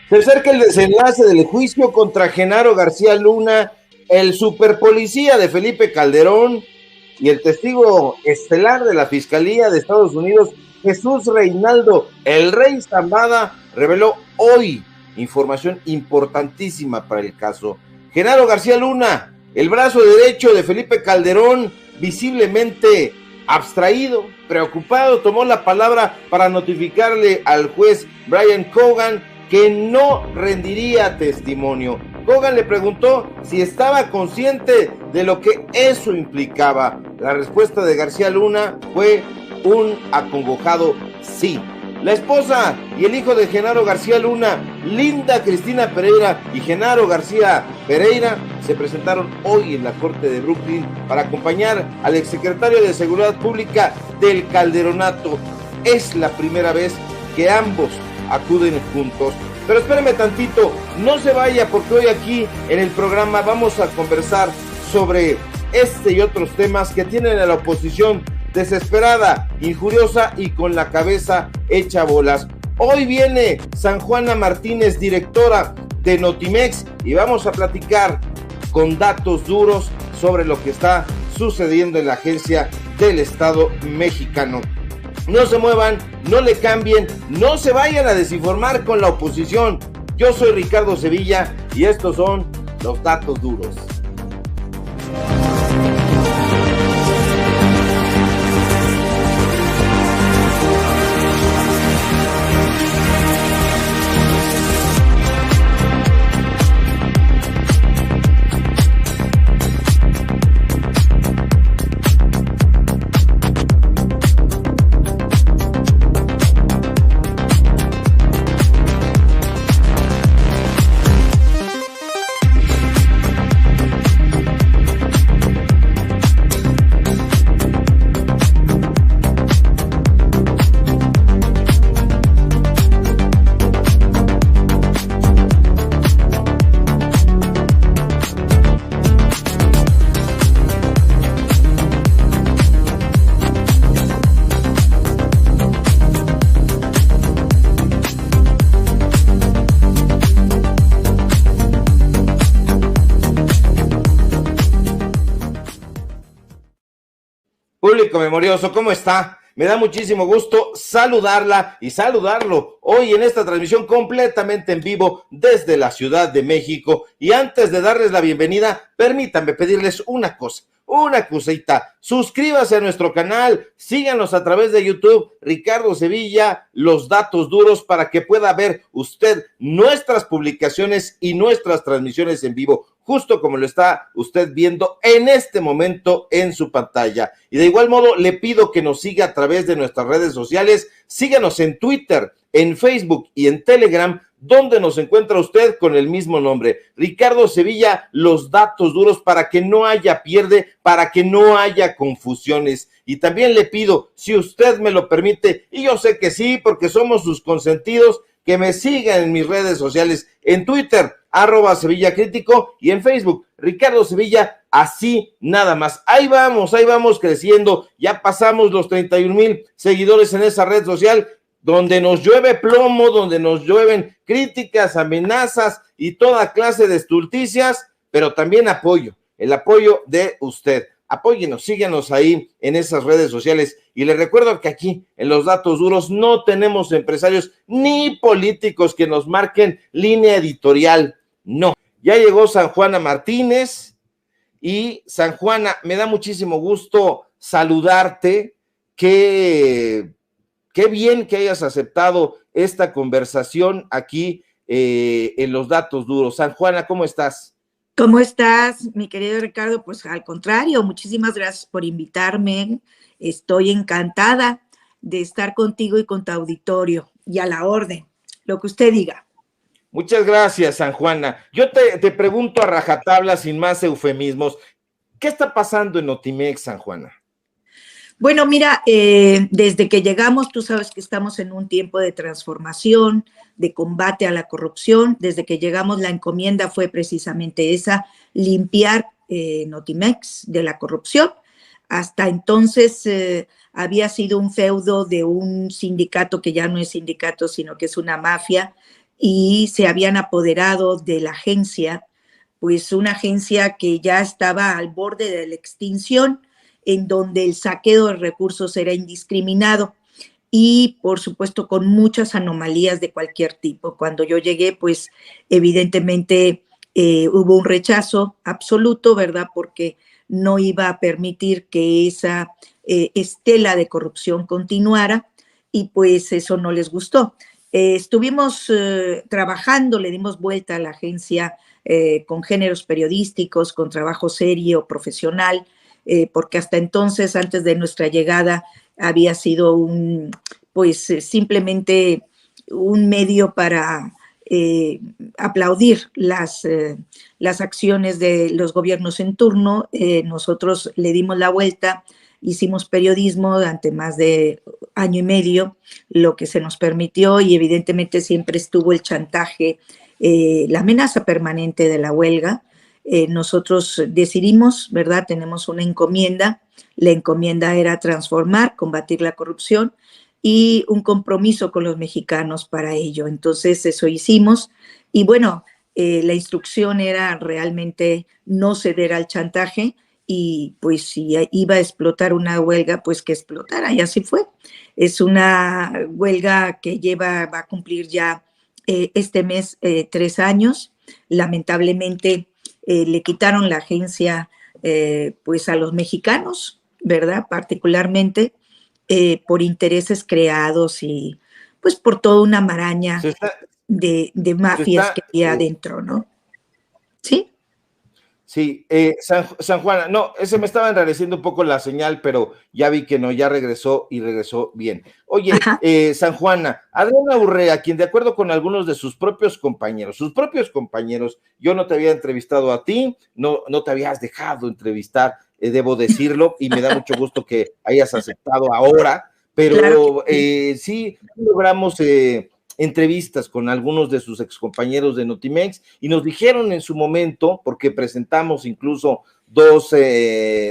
Se acerca el desenlace del juicio contra Genaro García Luna, el superpolicía de Felipe Calderón y el testigo estelar de la Fiscalía de Estados Unidos, Jesús Reinaldo, el Rey Zambada, reveló hoy información importantísima para el caso. Genaro García Luna, el brazo derecho de Felipe Calderón, visiblemente abstraído, preocupado, tomó la palabra para notificarle al juez Brian Cogan que no rendiría testimonio. Cogan le preguntó si estaba consciente de lo que eso implicaba. La respuesta de García Luna fue un acongojado sí. La esposa y el hijo de Genaro García Luna, Linda Cristina Pereira y Genaro García Pereira, se presentaron hoy en la Corte de Brooklyn para acompañar al exsecretario de Seguridad Pública del Calderonato. Es la primera vez que ambos acuden juntos. Pero espéreme tantito, no se vaya, porque hoy aquí en el programa vamos a conversar sobre este y otros temas que tienen a la oposición desesperada, injuriosa y con la cabeza hecha bolas. Hoy viene Sanjuana Martínez, directora de Notimex, y vamos a platicar con datos duros sobre lo que está sucediendo en la agencia del Estado mexicano. No se muevan, no le cambien, no se vayan a desinformar con la oposición. Yo soy Ricardo Sevilla y estos son los datos duros. Público memorioso, ¿cómo está? Me da muchísimo gusto saludarla y saludarlo hoy en esta transmisión completamente en vivo desde la Ciudad de México. Y antes de darles la bienvenida, permítanme pedirles una cosita. Suscríbase a nuestro canal, síganos a través de YouTube, Ricardo Sevilla, Los Datos Duros, para que pueda ver usted nuestras publicaciones y nuestras transmisiones en vivo, justo como lo está usted viendo en este momento en su pantalla. Y de igual modo le pido que nos siga a través de nuestras redes sociales. Síganos en Twitter, en Facebook y en Telegram, donde nos encuentra usted con el mismo nombre, Ricardo Sevilla, Los Datos Duros, para que no haya pierde, para que no haya confusiones. Y también le pido, si usted me lo permite, y yo sé que sí, porque somos sus consentidos, que me sigan en mis redes sociales, en Twitter, @Sevilla Crítico, y en Facebook, Ricardo Sevilla, así nada más. Ahí vamos creciendo, ya pasamos los 31,000 seguidores en esa red social, donde nos llueve plomo, donde nos llueven críticas, amenazas y toda clase de estulticias, pero también apoyo, el apoyo de usted. Apóyenos, síganos ahí en esas redes sociales. Y les recuerdo que aquí, en Los Datos Duros, no tenemos empresarios ni políticos que nos marquen línea editorial. No. Ya llegó Sanjuana Martínez. Y Sanjuana, me da muchísimo gusto saludarte. Qué bien que hayas aceptado esta conversación aquí en Los Datos Duros. Sanjuana, ¿cómo estás? ¿Cómo estás, mi querido Ricardo? Pues al contrario, muchísimas gracias por invitarme. Estoy encantada de estar contigo y con tu auditorio, y a la orden, lo que usted diga. Muchas gracias, Sanjuana. Yo te pregunto a rajatabla, sin más eufemismos, ¿qué está pasando en Notimex, Sanjuana? Bueno, mira, desde que llegamos, tú sabes que estamos en un tiempo de transformación, de combate a la corrupción. Desde que llegamos, la encomienda fue precisamente esa, limpiar Notimex de la corrupción. Hasta entonces había sido un feudo de un sindicato que ya no es sindicato, sino que es una mafia, y se habían apoderado de la agencia, pues una agencia que ya estaba al borde de la extinción, en donde el saqueo de recursos era indiscriminado y, por supuesto, con muchas anomalías de cualquier tipo. Cuando yo llegué, pues evidentemente hubo un rechazo absoluto, ¿verdad? Porque no iba a permitir que esa estela de corrupción continuara y pues eso no les gustó. Estuvimos trabajando, le dimos vuelta a la agencia con géneros periodísticos, con trabajo serio, profesional, porque hasta entonces, antes de nuestra llegada, había sido simplemente un medio para aplaudir las acciones de los gobiernos en turno. Nosotros le dimos la vuelta, hicimos periodismo durante más de año y medio, lo que se nos permitió, y evidentemente siempre estuvo el chantaje, la amenaza permanente de la huelga. Nosotros decidimos, ¿verdad? Tenemos una encomienda. La encomienda era transformar, combatir la corrupción y un compromiso con los mexicanos para ello. Entonces eso hicimos y bueno, la instrucción era realmente no ceder al chantaje y pues si iba a explotar una huelga, pues que explotara, y así fue. Es una huelga que va a cumplir ya este mes 3 años. Lamentablemente le quitaron la agencia pues a los mexicanos, ¿verdad? Particularmente por intereses creados y pues por toda una maraña Se está, de se mafias que está, había adentro, ¿no? ¿Sí? Sí, San Juana, no, ese me estaba enrareciendo un poco la señal, pero ya vi que no, ya regresó y regresó bien. Oye, Ajá. San Juana, Adriana Urrea, quien de acuerdo con algunos de sus propios compañeros, yo no te había entrevistado a ti, no te habías dejado entrevistar, debo decirlo, y me da mucho gusto que hayas aceptado ahora, Claro que pero sí. sí logramos entrevistas con algunos de sus excompañeros de Notimex y nos dijeron en su momento, porque presentamos incluso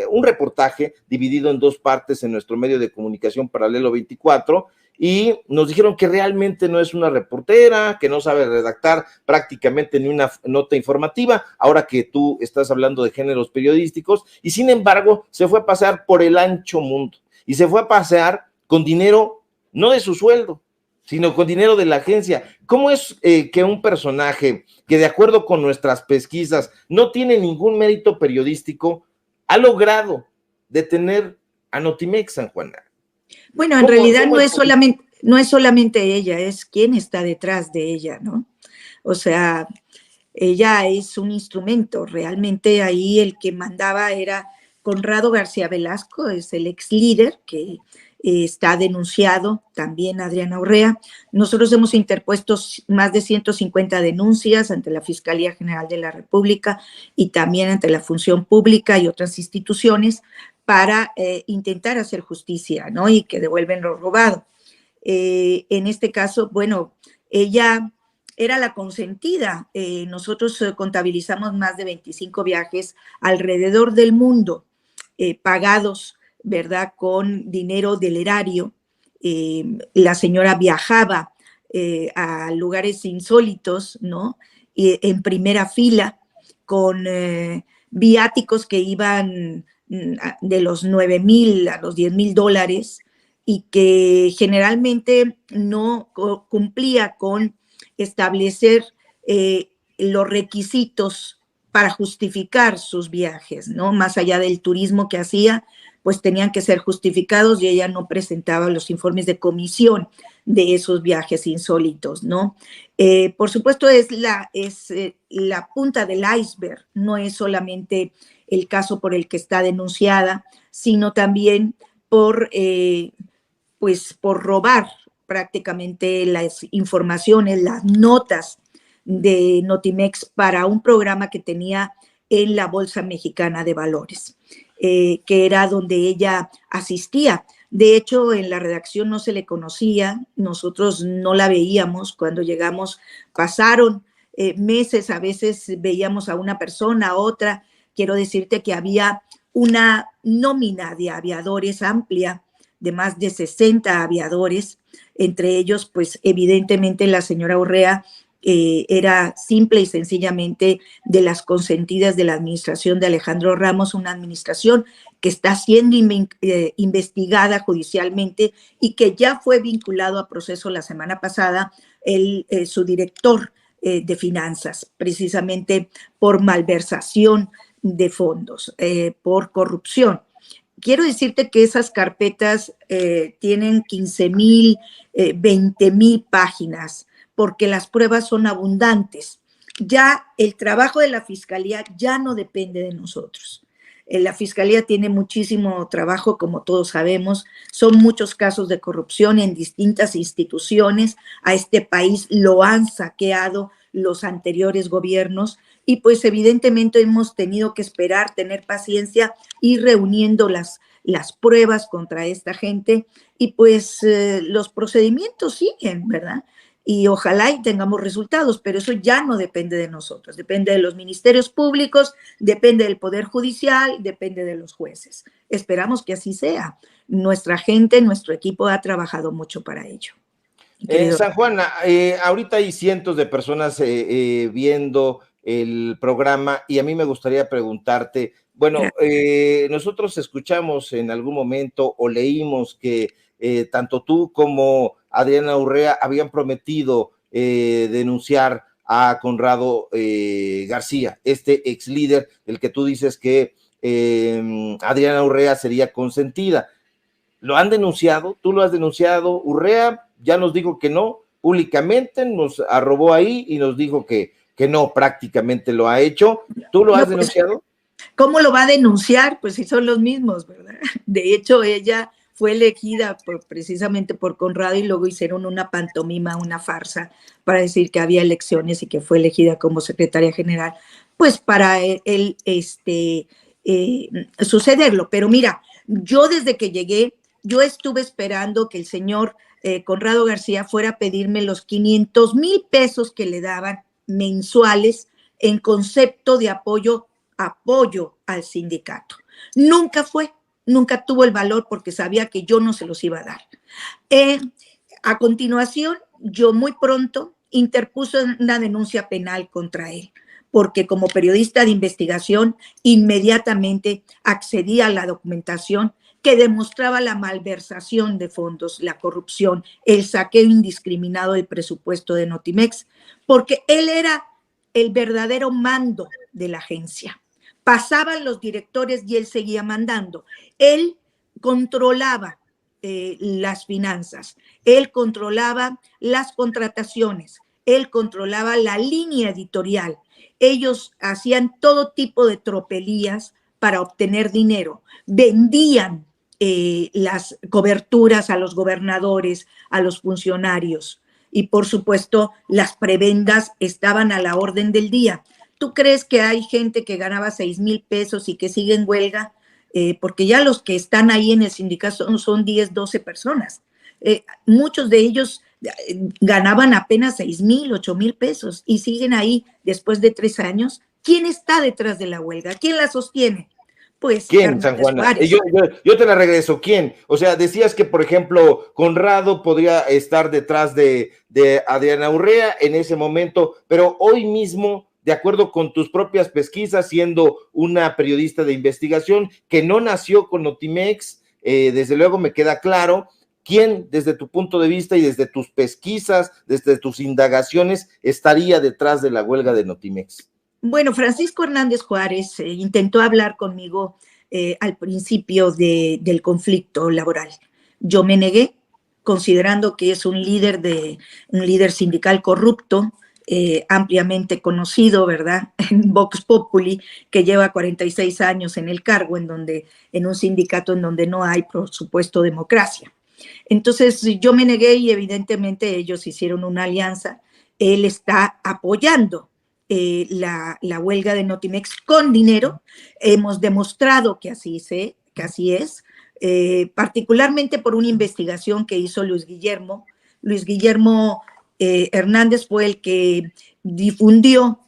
un reportaje dividido en 2 partes en nuestro medio de comunicación Paralelo 24, y nos dijeron que realmente no es una reportera, que no sabe redactar prácticamente ni una nota informativa, ahora que tú estás hablando de géneros periodísticos, y sin embargo se fue a pasear por el ancho mundo, y se fue a pasear con dinero no de su sueldo, sino con dinero de la agencia. ¿Cómo es que un personaje que de acuerdo con nuestras pesquisas no tiene ningún mérito periodístico ha logrado detener a Notimex, San Juana? Bueno, en ¿Cómo, realidad cómo es posible? no es solamente ella, es quién está detrás de ella, ¿no? O sea, ella es un instrumento. Realmente ahí el que mandaba era Conrado García Velasco, es el ex líder que está denunciado, también Adriana Urrea. Nosotros hemos interpuesto más de 150 denuncias ante la Fiscalía General de la República y también ante la Función Pública y otras instituciones para intentar hacer justicia, ¿no? Y que devuelven lo robado. En este caso, bueno, ella era la consentida. Nosotros contabilizamos más de 25 viajes alrededor del mundo, pagados, ¿verdad?, con dinero del erario. La señora viajaba a lugares insólitos, ¿no? En primera fila, con viáticos que iban de los 9,000 a los 10,000 dólares, y que generalmente no cumplía con establecer los requisitos para justificar sus viajes, ¿no? Más allá del turismo que hacía, pues tenían que ser justificados y ella no presentaba los informes de comisión de esos viajes insólitos, ¿no? Por supuesto, es la punta del iceberg, no es solamente el caso por el que está denunciada, sino también por por robar prácticamente las informaciones, las notas de Notimex para un programa que tenía en la Bolsa Mexicana de Valores, que era donde ella asistía. De hecho, en la redacción no se le conocía, nosotros no la veíamos cuando llegamos, pasaron meses, a veces veíamos a una persona, a otra. Quiero decirte que había una nómina de aviadores amplia, de más de 60 aviadores, entre ellos, pues evidentemente la señora Urrea era simple y sencillamente de las consentidas de la administración de Alejandro Ramos, una administración que está siendo investigada judicialmente y que ya fue vinculado a proceso la semana pasada su director de finanzas, precisamente por malversación de fondos, por corrupción. Quiero decirte que esas carpetas tienen 15,000, 20,000 páginas, porque las pruebas son abundantes. Ya el trabajo de la Fiscalía ya no depende de nosotros. La Fiscalía tiene muchísimo trabajo, como todos sabemos. Son muchos casos de corrupción en distintas instituciones. A este país lo han saqueado los anteriores gobiernos y pues evidentemente hemos tenido que esperar, tener paciencia, ir reuniendo las pruebas contra esta gente y pues los procedimientos siguen, ¿verdad? Y ojalá y tengamos resultados, pero eso ya no depende de nosotros, depende de los ministerios públicos, depende del Poder Judicial, depende de los jueces. Esperamos que así sea. Nuestra gente, nuestro equipo ha trabajado mucho para ello. San Juan, ahorita hay cientos de personas viendo el programa y a mí me gustaría preguntarte, bueno, nosotros escuchamos en algún momento o leímos que tanto tú como Adriana Urrea habían prometido denunciar a Conrado García, este ex líder, el que tú dices que Adriana Urrea sería consentida. ¿Lo han denunciado? ¿Tú lo has denunciado? Urrea ya nos dijo que no, públicamente nos arrobó ahí y nos dijo que no, prácticamente lo ha hecho. ¿Tú lo has denunciado? ¿Cómo lo va a denunciar? Pues si son los mismos, ¿verdad? De hecho, ella fue elegida precisamente por Conrado y luego hicieron una pantomima, una farsa para decir que había elecciones y que fue elegida como secretaria general, pues para él sucederlo. Pero mira, yo desde que llegué, yo estuve esperando que el señor Conrado García fuera a pedirme los 500,000 pesos que le daban mensuales en concepto de apoyo al sindicato. Nunca fue, nunca tuvo el valor porque sabía que yo no se los iba a dar. A continuación, yo muy pronto interpuse una denuncia penal contra él, porque como periodista de investigación inmediatamente accedí a la documentación que demostraba la malversación de fondos, la corrupción, el saqueo indiscriminado del presupuesto de Notimex, porque él era el verdadero mando de la agencia. Pasaban los directores y él seguía mandando. Él controlaba las finanzas, él controlaba las contrataciones, él controlaba la línea editorial. Ellos hacían todo tipo de tropelías para obtener dinero, vendían las coberturas a los gobernadores, a los funcionarios y por supuesto las prebendas estaban a la orden del día. ¿Tú crees que hay gente que ganaba 6,000 pesos y que sigue en huelga? Porque ya los que están ahí en el sindicato son 10, 12 personas. Muchos de ellos ganaban apenas 6,000, 8,000 pesos y siguen ahí después de 3 años. ¿Quién está detrás de la huelga? ¿Quién la sostiene? Pues ¿quién, San Juan? Yo te la regreso. ¿Quién? O sea, decías que, por ejemplo, Conrado podría estar detrás de Adriana Urrea en ese momento, pero hoy mismo, de acuerdo con tus propias pesquisas, siendo una periodista de investigación que no nació con Notimex, desde luego me queda claro, ¿quién desde tu punto de vista y desde tus pesquisas, desde tus indagaciones, estaría detrás de la huelga de Notimex? Bueno, Francisco Hernández Juárez intentó hablar conmigo al principio del conflicto laboral. Yo me negué, considerando que es un líder sindical corrupto, ampliamente conocido, ¿verdad? En Vox Populi, que lleva 46 años en el cargo, en un sindicato en donde no hay, por supuesto, democracia. Entonces yo me negué y evidentemente ellos hicieron una alianza. Él está apoyando la huelga de Notimex con dinero. Hemos demostrado que así es, particularmente por una investigación que hizo Luis Guillermo. Luis Guillermo Hernández fue el que difundió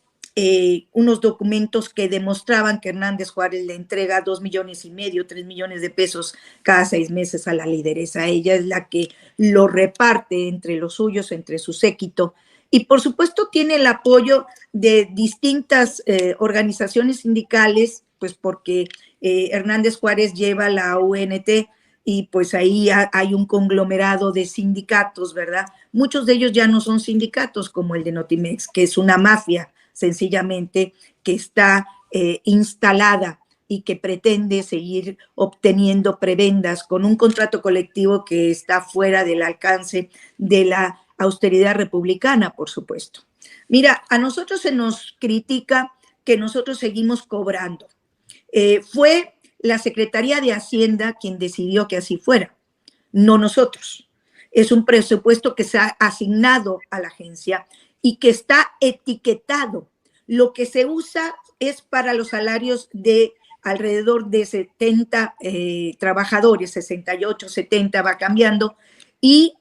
unos documentos que demostraban que Hernández Juárez le entrega 2,5 millones, 3 millones de pesos cada 6 meses a la lideresa. Ella es la que lo reparte entre los suyos, entre su séquito, y por supuesto tiene el apoyo de distintas organizaciones sindicales, pues porque Hernández Juárez lleva la UNT y pues ahí hay un conglomerado de sindicatos, ¿verdad? Muchos de ellos ya no son sindicatos como el de Notimex, que es una mafia sencillamente que está instalada y que pretende seguir obteniendo prebendas con un contrato colectivo que está fuera del alcance de la austeridad republicana, por supuesto. Mira, a nosotros se nos critica que nosotros seguimos cobrando. Fue la Secretaría de Hacienda quien decidió que así fuera, no nosotros. Es un presupuesto que se ha asignado a la agencia y que está etiquetado. Lo que se usa es para los salarios de alrededor de 70 trabajadores, 68, 70, va cambiando, y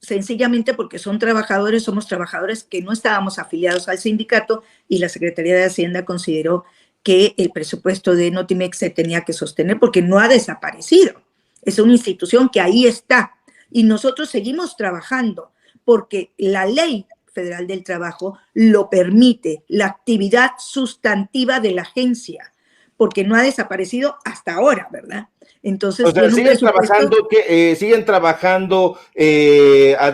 sencillamente porque somos trabajadores que no estábamos afiliados al sindicato y la Secretaría de Hacienda consideró que el presupuesto de Notimex se tenía que sostener porque no ha desaparecido. Es una institución que ahí está y nosotros seguimos trabajando porque la ley federal del trabajo lo permite, la actividad sustantiva de la agencia, porque no ha desaparecido hasta ahora, ¿verdad? Entonces, o sea, siguen trabajando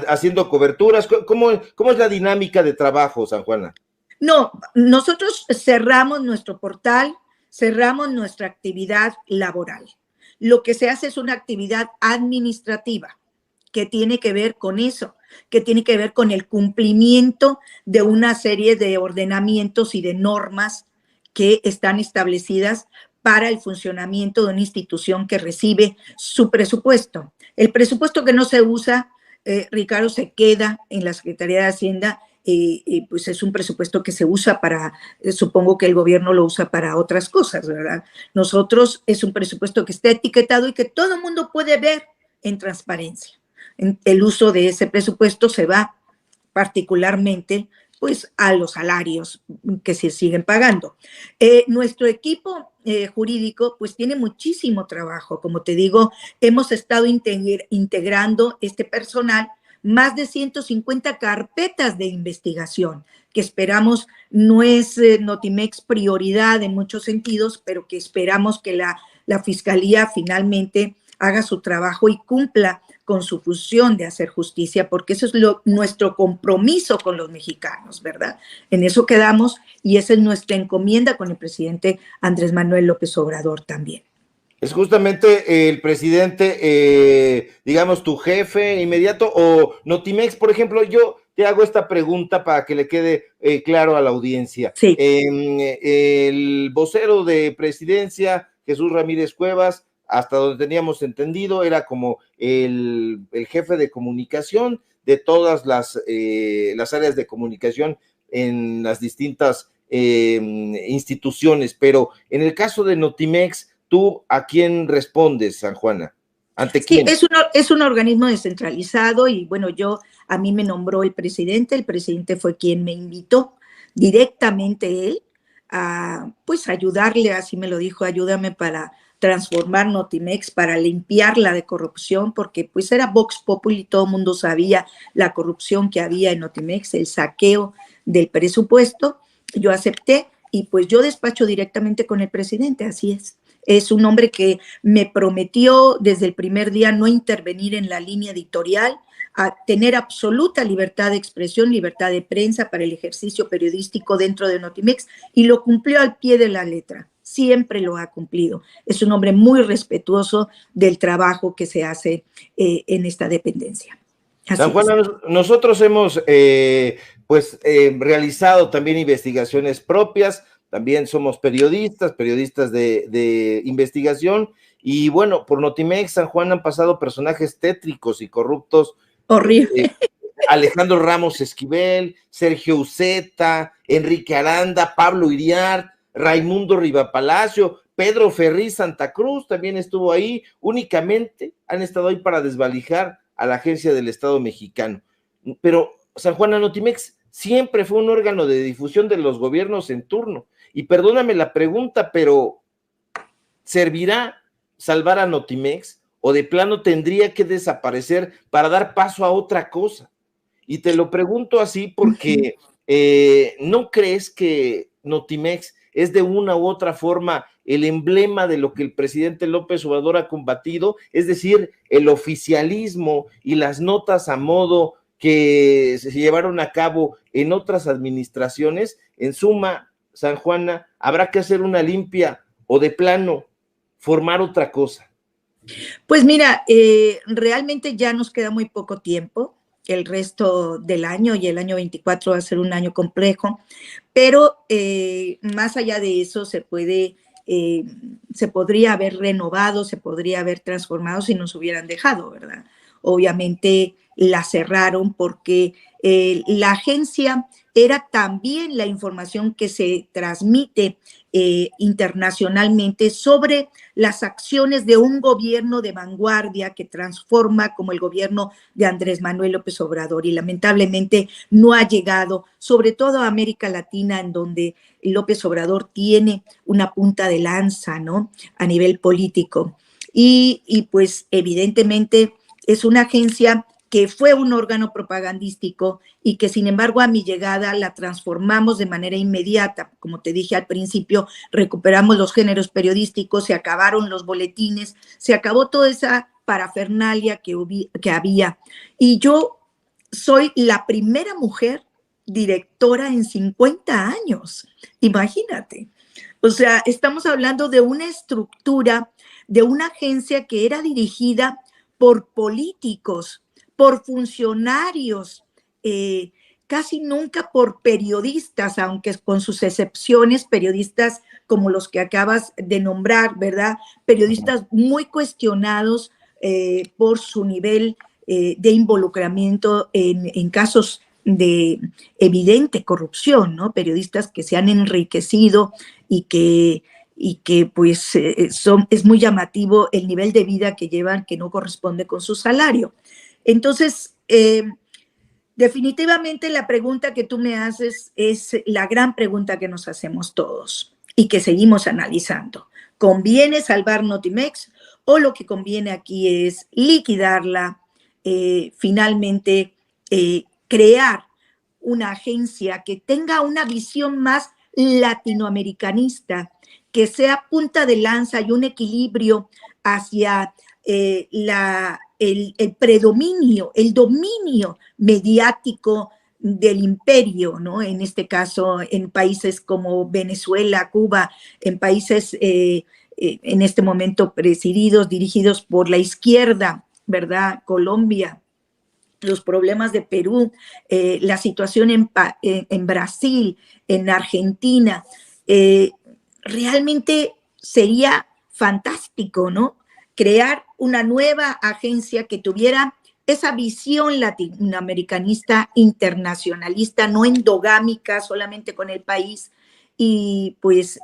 haciendo coberturas. ¿Cómo es la dinámica de trabajo, San Juana? No, nosotros cerramos nuestro portal, cerramos nuestra actividad laboral. Lo que se hace es una actividad administrativa que tiene que ver con eso, que tiene que ver con el cumplimiento de una serie de ordenamientos y de normas que están establecidas para el funcionamiento de una institución que recibe su presupuesto. El presupuesto que no se usa, Ricardo, se queda en la Secretaría de Hacienda. Pues es un presupuesto que se usa para, supongo que el gobierno lo usa para otras cosas, ¿verdad? Nosotros es un presupuesto que está etiquetado y que todo el mundo puede ver en transparencia. El uso de ese presupuesto se va particularmente pues a los salarios que se siguen pagando. Nuestro equipo jurídico pues tiene muchísimo trabajo, como te digo, hemos estado integrando este personal más de 150 carpetas de investigación, que esperamos no es Notimex prioridad en muchos sentidos, pero que esperamos que la Fiscalía finalmente haga su trabajo y cumpla con su función de hacer justicia, porque eso es nuestro compromiso con los mexicanos, ¿verdad? En eso quedamos y esa es nuestra encomienda con el presidente Andrés Manuel López Obrador también. ¿Es justamente el presidente, digamos, tu jefe inmediato o Notimex? Por ejemplo, yo te hago esta pregunta para que le quede claro a la audiencia. Sí. El vocero de presidencia, Jesús Ramírez Cuevas, hasta donde teníamos entendido, era como el jefe de comunicación de todas las áreas de comunicación en las distintas instituciones, pero en el caso de Notimex, ¿tú a quién respondes, San Juana? ¿Ante quién? Sí, es un organismo descentralizado y bueno, a mí me nombró el presidente fue quien me invitó directamente él a pues ayudarle, así me lo dijo, ayúdame para transformar Notimex, para limpiarla de corrupción, porque pues era Vox Populi, todo el mundo sabía la corrupción que había en Notimex, el saqueo del presupuesto. Yo acepté y pues yo despacho directamente con el presidente, así es. Es un hombre que me prometió desde el primer día no intervenir en la línea editorial, a tener absoluta libertad de expresión, libertad de prensa para el ejercicio periodístico dentro de Notimex y lo cumplió al pie de la letra. Siempre lo ha cumplido. Es un hombre muy respetuoso del trabajo que se hace en esta dependencia. San Juana, nosotros hemos realizado también investigaciones propias. También somos periodistas de investigación, y bueno, por Notimex, San Juan, han pasado personajes tétricos y corruptos. Horrible. Alejandro Ramos Esquivel, Sergio Uceta, Enrique Aranda, Pablo Iriart, Raimundo Rivapalacio, Pedro Ferriz Santa Cruz también estuvo ahí. Únicamente han estado ahí para desvalijar a la agencia del Estado mexicano. Pero San Juan, Notimex siempre fue un órgano de difusión de los gobiernos en turno. Y perdóname la pregunta, pero ¿servirá salvar a Notimex o de plano tendría que desaparecer para dar paso a otra cosa? Y te lo pregunto así porque ¿no crees que Notimex es de una u otra forma el emblema de lo que el presidente López Obrador ha combatido? Es decir, el oficialismo y las notas a modo que se llevaron a cabo en otras administraciones. En suma, San Juana, habrá que hacer una limpia o de plano formar otra cosa. Pues mira, realmente ya nos queda muy poco tiempo. El resto del año y el año 24 va a ser un año complejo, pero más allá de eso se podría haber renovado, se podría haber transformado si nos hubieran dejado, ¿verdad? Obviamente la cerraron porque la agencia era también la información que se transmite internacionalmente sobre las acciones de un gobierno de vanguardia que transforma como el gobierno de Andrés Manuel López Obrador, y lamentablemente no ha llegado, sobre todo a América Latina, en donde López Obrador tiene una punta de lanza, ¿no? A nivel político. Y pues evidentemente es una agencia que fue un órgano propagandístico y que sin embargo a mi llegada la transformamos de manera inmediata. Como te dije al principio, recuperamos los géneros periodísticos, se acabaron los boletines, se acabó toda esa parafernalia que había. Y yo soy la primera mujer directora en 50 años, imagínate. O sea, estamos hablando de una estructura, de una agencia que era dirigida por políticos, por funcionarios, casi nunca por periodistas, aunque con sus excepciones, periodistas como los que acabas de nombrar, ¿verdad? Periodistas muy cuestionados por su nivel de involucramiento en casos de evidente corrupción, ¿no? Periodistas que se han enriquecido y que pues es muy llamativo el nivel de vida que llevan, que no corresponde con su salario. Entonces, definitivamente la pregunta que tú me haces es la gran pregunta que nos hacemos todos y que seguimos analizando. ¿Conviene salvar Notimex o lo que conviene aquí es liquidarla, finalmente crear una agencia que tenga una visión más latinoamericanista, que sea punta de lanza y un equilibrio hacia el predominio, el dominio mediático del imperio, ¿no? En este caso, en países como Venezuela, Cuba, en países en este momento dirigidos por la izquierda, ¿verdad? Colombia, los problemas de Perú, la situación en Brasil, en Argentina. Realmente sería fantástico, ¿no? Crear una nueva agencia que tuviera esa visión latinoamericanista, internacionalista, no endogámica solamente con el país, y pues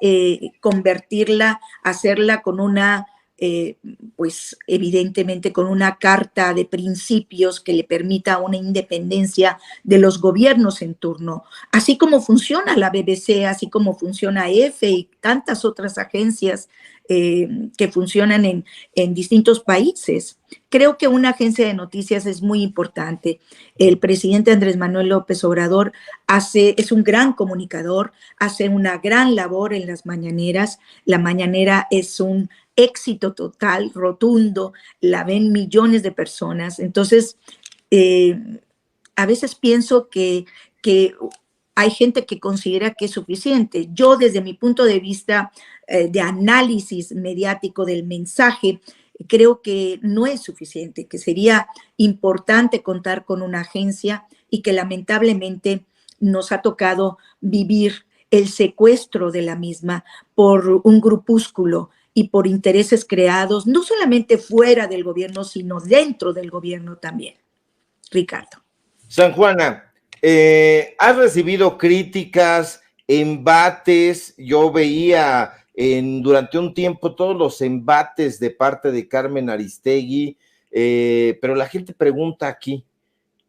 convertirla, hacerla con una pues evidentemente con una carta de principios que le permita una independencia de los gobiernos en turno, así como funciona la BBC, así como funciona EFE y tantas otras agencias que funcionan en distintos países. Creo que una agencia de noticias es muy importante. El presidente Andrés Manuel López Obrador es un gran comunicador, hace una gran labor en las mañaneras. La mañanera es un éxito total, rotundo, la ven millones de personas. Entonces, a veces pienso que hay gente que considera que es suficiente. Yo, desde mi punto de vista de análisis mediático del mensaje, creo que no es suficiente, que sería importante contar con una agencia y que lamentablemente nos ha tocado vivir el secuestro de la misma por un grupúsculo y por intereses creados, no solamente fuera del gobierno, sino dentro del gobierno también. Ricardo. San Juana, has recibido críticas, embates. Yo veía durante un tiempo todos los embates de parte de Carmen Aristegui, pero la gente pregunta aquí,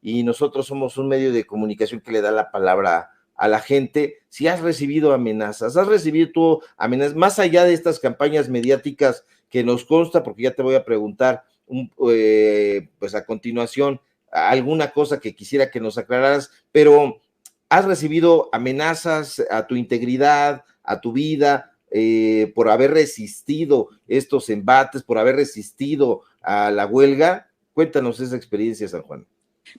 y nosotros somos un medio de comunicación que le da la palabra a la gente, si has recibido amenazas. ¿Has recibido tú amenazas más allá de estas campañas mediáticas que nos consta? Porque ya te voy a preguntar pues a continuación alguna cosa que quisiera que nos aclararas, pero ¿has recibido amenazas a tu integridad, a tu vida, por haber resistido estos embates, por haber resistido a la huelga? Cuéntanos esa experiencia, San Juan.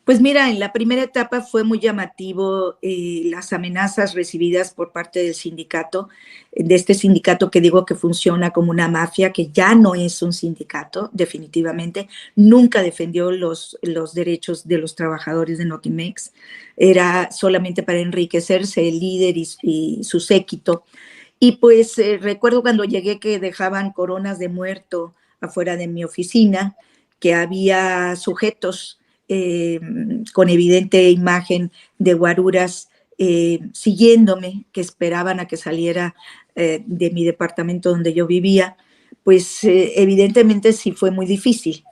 Pues mira, en la primera etapa fue muy llamativo las amenazas recibidas por parte del sindicato, de este sindicato que digo que funciona como una mafia, que ya no es un sindicato, definitivamente, nunca defendió los derechos de los trabajadores de Notimex, era solamente para enriquecerse el líder y su séquito. Y pues recuerdo cuando llegué que dejaban coronas de muerto afuera de mi oficina, que había sujetos con evidente imagen de guaruras siguiéndome, que esperaban a que saliera de mi departamento donde yo vivía, pues evidentemente sí fue muy difícil.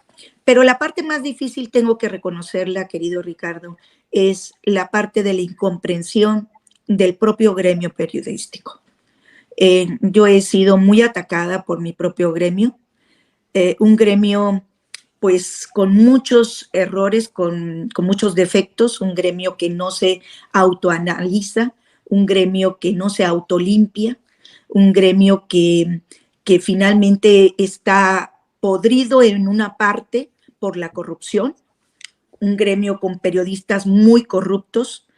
Pero la parte más difícil, tengo que reconocerla, querido Ricardo, es la parte de la incomprensión del propio gremio periodístico. Yo he sido muy atacada por mi propio gremio, un gremio pues con muchos errores, con muchos defectos, un gremio que no se autoanaliza, un gremio que no se autolimpia, un gremio que finalmente está podrido en una parte por la corrupción, un gremio con periodistas muy corruptos,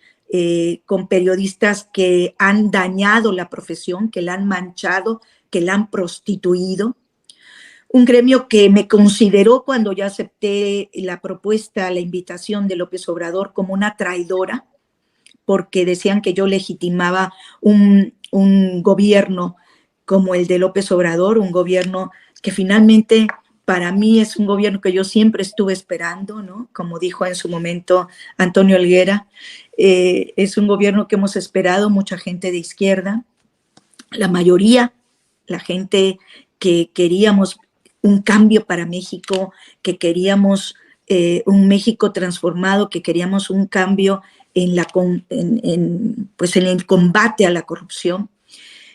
con periodistas que han dañado la profesión, que la han manchado, que la han prostituido. Un gremio que me consideró cuando ya acepté la propuesta, la invitación de López Obrador como una traidora, porque decían que yo legitimaba un gobierno como el de López Obrador, un gobierno que finalmente para mí es un gobierno que yo siempre estuve esperando, ¿no? Como dijo en su momento Antonio Helguera, es un gobierno que hemos esperado mucha gente de izquierda, la mayoría, la gente que queríamos un cambio para México, que queríamos un México transformado, que queríamos un cambio pues en el combate a la corrupción.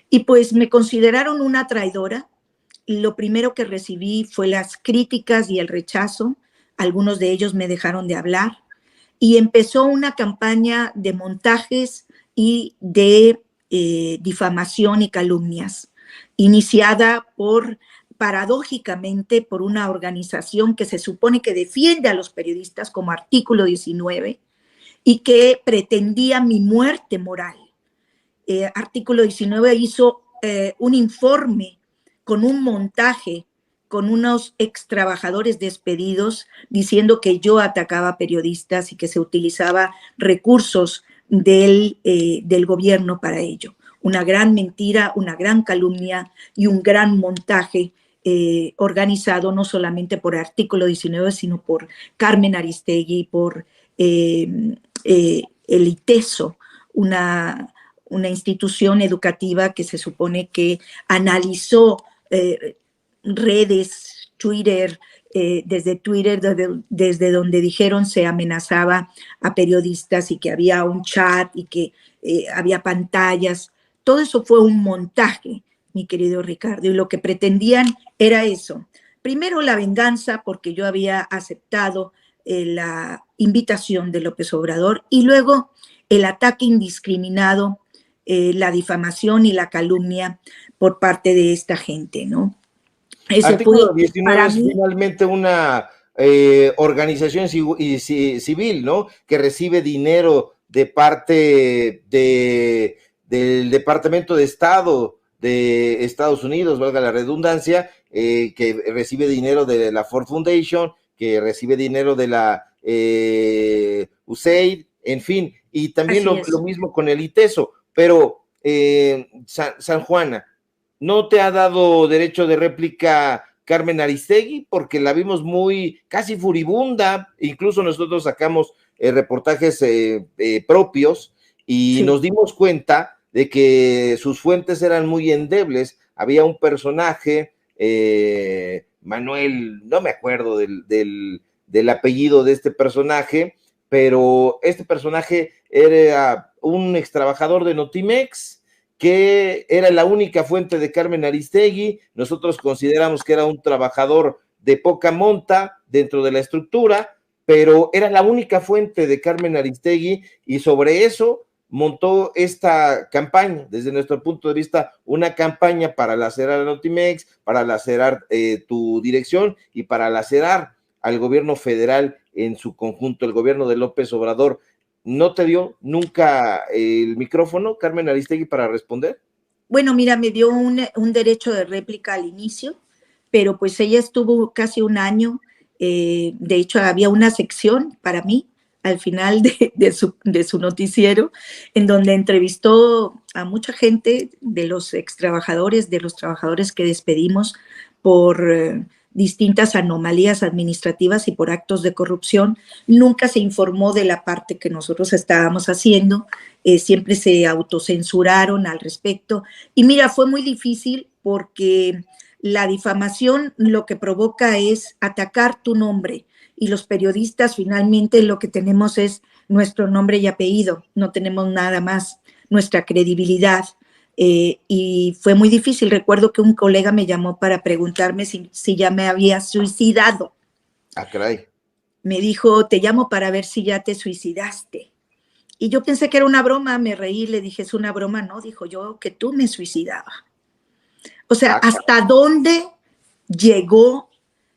Y pues me consideraron una traidora. Lo primero que recibí fue las críticas y el rechazo. Algunos de ellos me dejaron de hablar. Y empezó una campaña de montajes y de difamación y calumnias, iniciada paradójicamente, por una organización que se supone que defiende a los periodistas como Artículo 19 y que pretendía mi muerte moral. Artículo 19 hizo un informe con un montaje, con unos ex trabajadores despedidos, diciendo que yo atacaba periodistas y que se utilizaba recursos del gobierno para ello. Una gran mentira, una gran calumnia y un gran montaje organizado no solamente por Artículo 19, sino por Carmen Aristegui, por el ITESO, una institución educativa que se supone que analizó redes, Twitter, desde donde dijeron se amenazaba a periodistas y que había un chat y que había pantallas. Todo eso fue un montaje, mi querido Ricardo, y lo que pretendían era eso. Primero la venganza, porque yo había aceptado la invitación de López Obrador, y luego el ataque indiscriminado, la difamación y la calumnia por parte de esta gente, ¿no? Eso Artículo fue 19 para es mí finalmente una organización civil, ¿no? Que recibe dinero de parte del Departamento de Estado de Estados Unidos, valga la redundancia, que recibe dinero de la Ford Foundation, que recibe dinero de la USAID, en fin, y también lo mismo con el ITESO, pero San Juana, ¿no te ha dado derecho de réplica Carmen Aristegui? Porque la vimos casi furibunda, incluso nosotros sacamos reportajes propios y nos dimos cuenta de que sus fuentes eran muy endebles. Había un personaje, Manuel, no me acuerdo del apellido de este personaje, pero este personaje era un ex trabajador de Notimex, que era la única fuente de Carmen Aristegui. Nosotros consideramos que era un trabajador de poca monta dentro de la estructura, pero era la única fuente de Carmen Aristegui y sobre eso montó esta campaña, desde nuestro punto de vista, una campaña para lacerar a Notimex, para lacerar tu dirección y para lacerar al gobierno federal en su conjunto, el gobierno de López Obrador. ¿No te dio nunca el micrófono, Carmen Aristegui, para responder? Bueno, mira, me dio un derecho de réplica al inicio, pero pues ella estuvo casi un año. De hecho, había una sección para mí al final de su noticiero, en donde entrevistó a mucha gente de los extrabajadores, de los trabajadores que despedimos por distintas anomalías administrativas y por actos de corrupción. Nunca se informó de la parte que nosotros estábamos haciendo, siempre se autocensuraron al respecto. Y mira, fue muy difícil porque la difamación lo que provoca es atacar tu nombre, y los periodistas finalmente lo que tenemos es nuestro nombre y apellido, no tenemos nada más, nuestra credibilidad. Y fue muy difícil. Recuerdo que un colega me llamó para preguntarme si ya me había suicidado. Ah, caray. Me dijo, te llamo para ver si ya te suicidaste. Y yo pensé que era una broma, me reí, le dije, es una broma. No, dijo, yo que tú me suicidaba. O sea, ¿hasta dónde llegó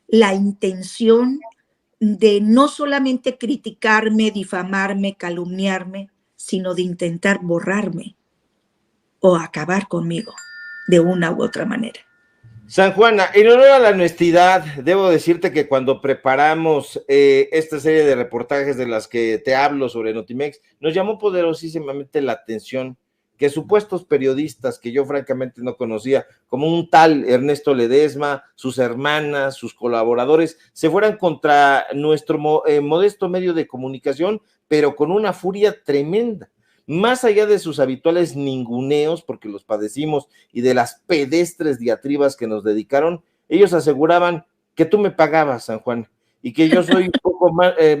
la intención de no solamente criticarme, difamarme, calumniarme, sino de intentar borrarme o acabar conmigo de una u otra manera? San Juana, en honor a la honestidad, debo decirte que cuando preparamos esta serie de reportajes de las que te hablo sobre Notimex, nos llamó poderosísimamente la atención que supuestos periodistas que yo francamente no conocía, como un tal Ernesto Ledesma, sus hermanas, sus colaboradores, se fueran contra nuestro modesto medio de comunicación, pero con una furia tremenda. Más allá de sus habituales ninguneos, porque los padecimos, y de las pedestres diatribas que nos dedicaron, ellos aseguraban que tú me pagabas, San Juan, y que yo soy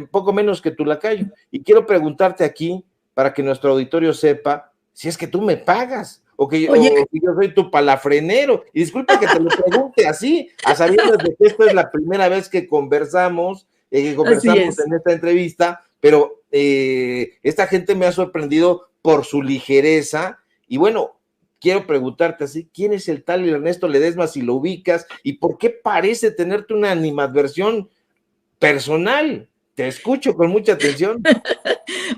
poco menos que tu lacayo. Y quiero preguntarte aquí, para que nuestro auditorio sepa, si es que tú me pagas, o que yo soy tu palafrenero. Y disculpa que te lo pregunte así, a sabiendas de que esta es la primera vez que conversamos en esta entrevista, pero esta gente me ha sorprendido por su ligereza. Y bueno, quiero preguntarte así, ¿quién es el tal Ernesto Ledesma, si lo ubicas, y por qué parece tenerte una animadversión personal? Te escucho con mucha atención.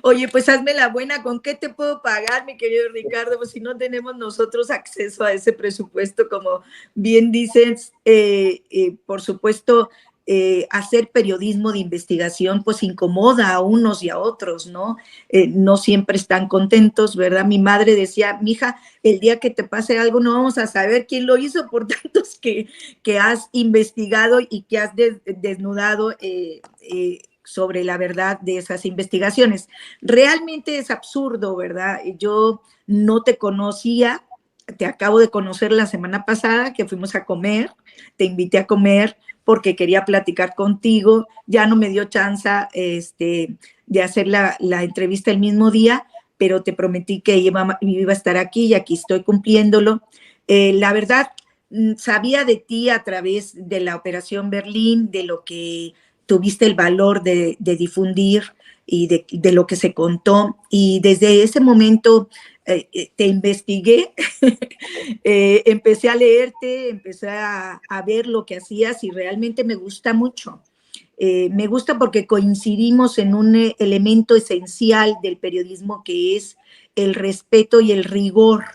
Oye, pues hazme la buena, ¿con qué te puedo pagar, mi querido Ricardo? Pues si no tenemos nosotros acceso a ese presupuesto, como bien dices, por supuesto, hacer periodismo de investigación pues incomoda a unos y a otros, ¿no? No siempre están contentos, ¿verdad? Mi madre decía, mija, el día que te pase algo no vamos a saber quién lo hizo por tantos que has investigado y que has desnudado sobre la verdad de esas investigaciones. Realmente es absurdo, ¿verdad? Yo no te conocía, te acabo de conocer la semana pasada que fuimos a comer, te invité a comer porque quería platicar contigo, ya no me dio chance de hacer la entrevista el mismo día, pero te prometí que iba a estar aquí y aquí estoy cumpliéndolo. La verdad, sabía de ti a través de la Operación Berlín, de lo que tuviste el valor de difundir y de lo que se contó. Y desde ese momento te investigué, empecé a leerte, empecé a ver lo que hacías y realmente me gusta mucho. Me gusta porque coincidimos en un elemento esencial del periodismo que es el respeto y el rigor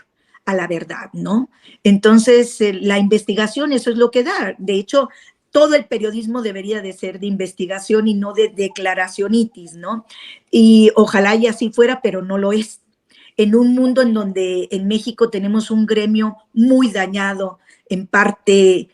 a la verdad, ¿no? Entonces, la investigación, eso es lo que da. De hecho, todo el periodismo debería de ser de investigación y no de declaracionitis, ¿no? Y ojalá y así fuera, pero no lo es. En un mundo en donde en México tenemos un gremio muy dañado, en parte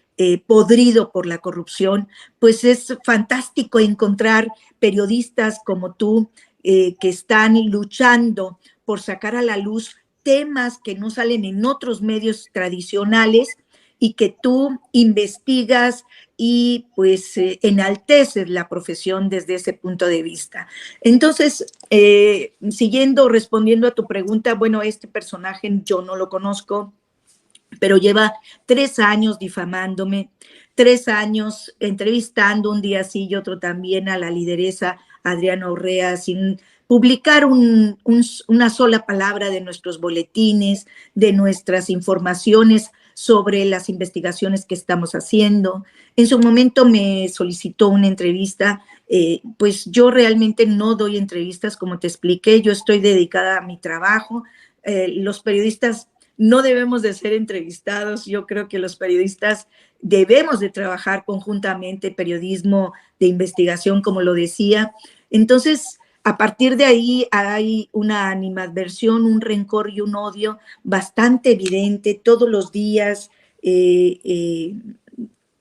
podrido por la corrupción, pues es fantástico encontrar periodistas como tú que están luchando por sacar a la luz temas que no salen en otros medios tradicionales y que tú investigas y pues enalteces la profesión desde ese punto de vista. Entonces, respondiendo a tu pregunta, bueno, este personaje yo no lo conozco, pero lleva 3 años difamándome. 3 años entrevistando un día sí y otro también a la lideresa Adriana Urrea sin publicar una sola palabra de nuestros boletines, de nuestras informaciones sobre las investigaciones que estamos haciendo. En su momento me solicitó una entrevista, pues yo realmente no doy entrevistas, como te expliqué, yo estoy dedicada a mi trabajo. Los periodistas no debemos de ser entrevistados, yo creo que los periodistas debemos de trabajar conjuntamente, periodismo de investigación, como lo decía. Entonces, a partir de ahí hay una animadversión, un rencor y un odio bastante evidente. Todos los días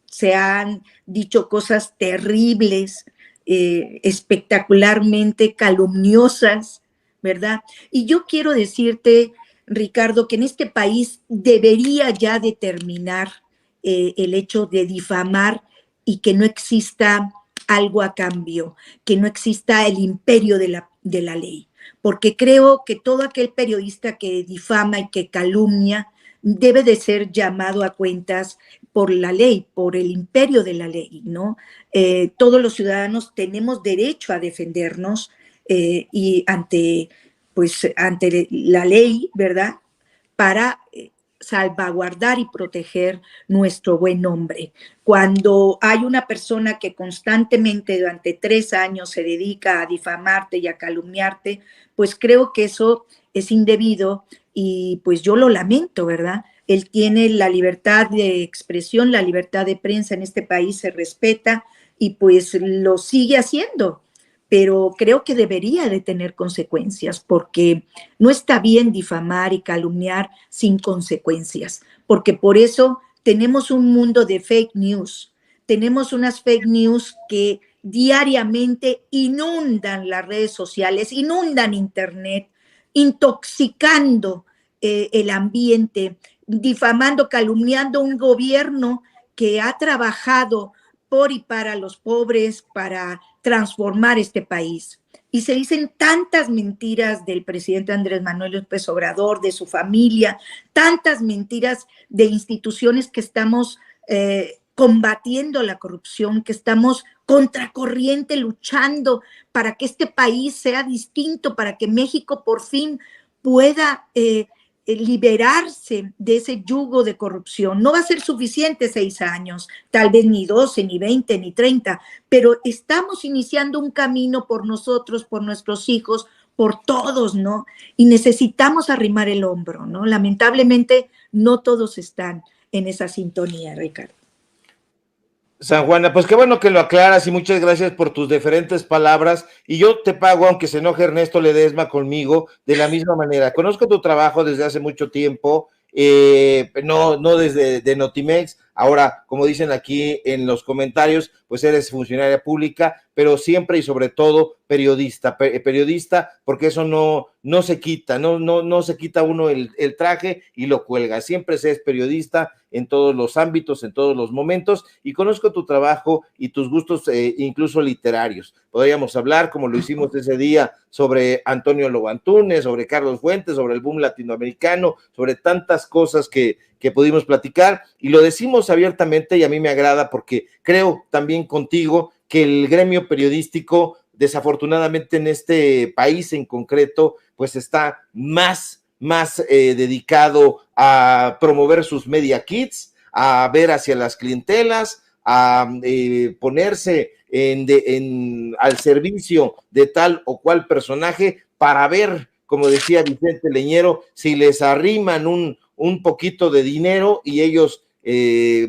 se han dicho cosas terribles, espectacularmente calumniosas, ¿verdad? Y yo quiero decirte, Ricardo, que en este país debería ya determinar el hecho de difamar y que no exista algo a cambio, que no exista el imperio de la ley. Porque creo que todo aquel periodista que difama y que calumnia debe de ser llamado a cuentas por la ley, por el imperio de la ley, ¿no? Todos los ciudadanos tenemos derecho a defendernos y ante la ley, ¿verdad? Para salvaguardar y proteger nuestro buen nombre. Cuando hay una persona que constantemente durante 3 años se dedica a difamarte y a calumniarte, pues creo que eso es indebido y pues yo lo lamento, ¿verdad? Él tiene la libertad de expresión, la libertad de prensa en este país se respeta y pues lo sigue haciendo, pero creo que debería de tener consecuencias porque no está bien difamar y calumniar sin consecuencias, porque por eso tenemos un mundo de fake news, tenemos unas fake news que diariamente inundan las redes sociales, inundan internet, intoxicando el ambiente, difamando, calumniando un gobierno que ha trabajado por y para los pobres, para transformar este país. Y se dicen tantas mentiras del presidente Andrés Manuel López Obrador, de su familia, tantas mentiras de instituciones que estamos combatiendo la corrupción, que estamos contracorriente luchando para que este país sea distinto, para que México por fin pueda liberarse de ese yugo de corrupción. No va a ser suficiente 6 años, tal vez ni 12, ni 20, ni 30, pero estamos iniciando un camino por nosotros, por nuestros hijos, por todos, ¿no? Y necesitamos arrimar el hombro, ¿no? Lamentablemente, no todos están en esa sintonía, Ricardo. San Juana, pues qué bueno que lo aclaras y muchas gracias por tus diferentes palabras. Y yo te pago, aunque se enoje Ernesto Ledesma conmigo, de la misma manera. Conozco tu trabajo desde hace mucho tiempo, no desde de Notimex. Ahora, como dicen aquí en los comentarios, pues eres funcionaria pública, pero siempre y sobre todo periodista, porque eso no se quita, no se quita uno el traje y lo cuelga. Siempre se es periodista en todos los ámbitos, en todos los momentos, y conozco tu trabajo y tus gustos incluso literarios. Podríamos hablar, como lo hicimos ese día, sobre Antonio Lobantunes, sobre Carlos Fuentes, sobre el boom latinoamericano, sobre tantas cosas que pudimos platicar, y lo decimos abiertamente, y a mí me agrada porque creo también contigo que el gremio periodístico, desafortunadamente en este país en concreto, pues está más dedicado a promover sus media kits, a ver hacia las clientelas, a ponerse al servicio de tal o cual personaje para ver, como decía Vicente Leñero, si les arriman un poquito de dinero y ellos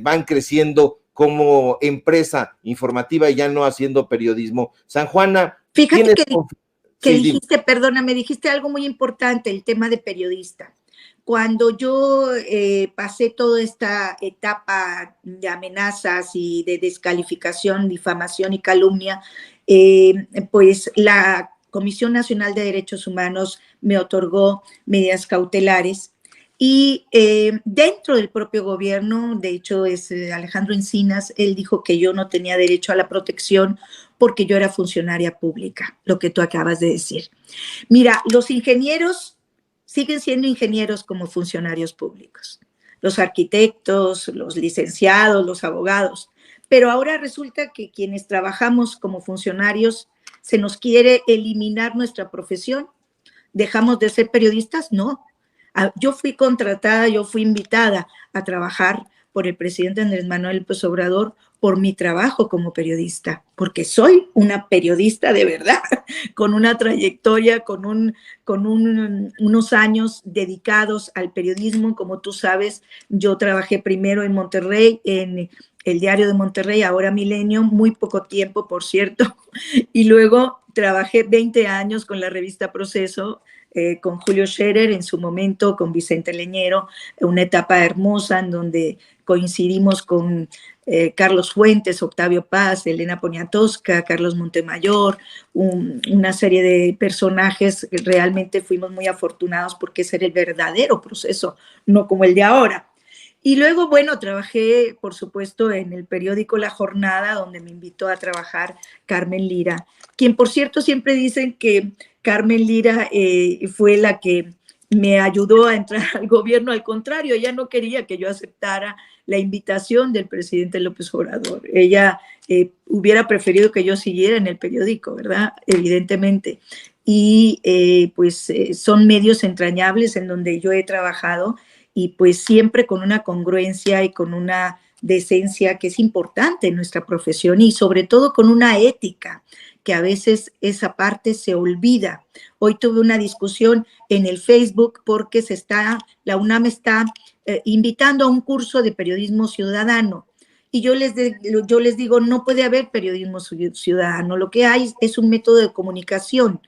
van creciendo como empresa informativa y ya no haciendo periodismo. San Juana, fíjate que dijiste, perdóname, dijiste algo muy importante, el tema de periodista. Cuando yo pasé toda esta etapa de amenazas y de descalificación, difamación y calumnia, pues la Comisión Nacional de Derechos Humanos me otorgó medidas cautelares y dentro del propio gobierno, de hecho es Alejandro Encinas, él dijo que yo no tenía derecho a la protección porque yo era funcionaria pública, lo que tú acabas de decir. Mira, los ingenieros siguen siendo ingenieros como funcionarios públicos, los arquitectos, los licenciados, los abogados, pero ahora resulta que quienes trabajamos como funcionarios se nos quiere eliminar nuestra profesión. ¿Dejamos de ser periodistas? No. Yo fui contratada, yo fui invitada a trabajar por el presidente Andrés Manuel López Obrador por mi trabajo como periodista, porque soy una periodista de verdad, con una trayectoria, unos años dedicados al periodismo. Como tú sabes, yo trabajé primero en Monterrey, en el Diario de Monterrey, ahora Milenio, muy poco tiempo, por cierto, y luego trabajé 20 años con la revista Proceso, con Julio Scherer, en su momento con Vicente Leñero, una etapa hermosa en donde coincidimos con Carlos Fuentes, Octavio Paz, Elena Poniatowska, Carlos Montemayor, una serie de personajes. Realmente fuimos muy afortunados porque ese era el verdadero Proceso, no como el de ahora. Y luego, bueno, trabajé, por supuesto, en el periódico La Jornada, donde me invitó a trabajar Carmen Lira, quien, por cierto, siempre dicen que Carmen Lira fue la que me ayudó a entrar al gobierno. Al contrario, ella no quería que yo aceptara la invitación del presidente López Obrador. Ella hubiera preferido que yo siguiera en el periódico, ¿verdad? Evidentemente. Y son medios entrañables en donde yo he trabajado, y pues siempre con una congruencia y con una decencia que es importante en nuestra profesión, y sobre todo con una ética, que a veces esa parte se olvida. Hoy tuve una discusión en el Facebook porque la UNAM está invitando a un curso de periodismo ciudadano, y yo les digo, no puede haber periodismo ciudadano, lo que hay es un método de comunicación,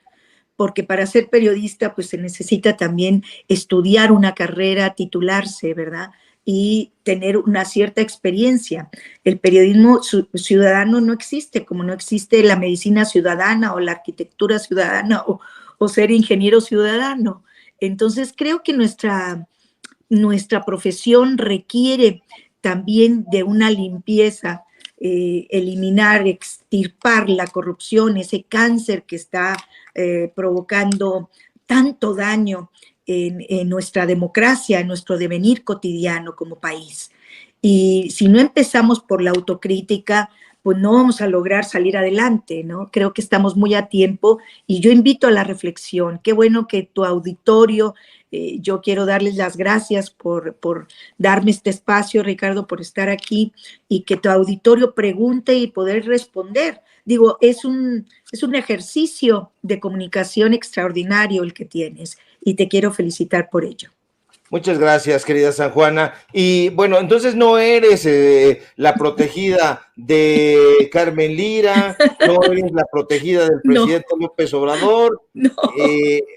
porque para ser periodista pues se necesita también estudiar una carrera, titularse, ¿verdad? Y tener una cierta experiencia. El periodismo ciudadano no existe, como no existe la medicina ciudadana o la arquitectura ciudadana o ser ingeniero ciudadano. Entonces creo que nuestra profesión requiere también de una limpieza, eliminar, extirpar la corrupción, ese cáncer que está provocando tanto daño en nuestra democracia, en nuestro devenir cotidiano como país. Y si no empezamos por la autocrítica, pues no vamos a lograr salir adelante, ¿no? Creo que estamos muy a tiempo, y yo invito a la reflexión. Qué bueno que tu auditorio, yo quiero darles las gracias por darme este espacio, Ricardo, por estar aquí, y que tu auditorio pregunte y poder responder. Digo, es un ejercicio de comunicación extraordinario el que tienes, y te quiero felicitar por ello. Muchas gracias, querida San Juana. Y bueno, entonces no eres la protegida de Carmen Lira, no eres la protegida del presidente López Obrador. No.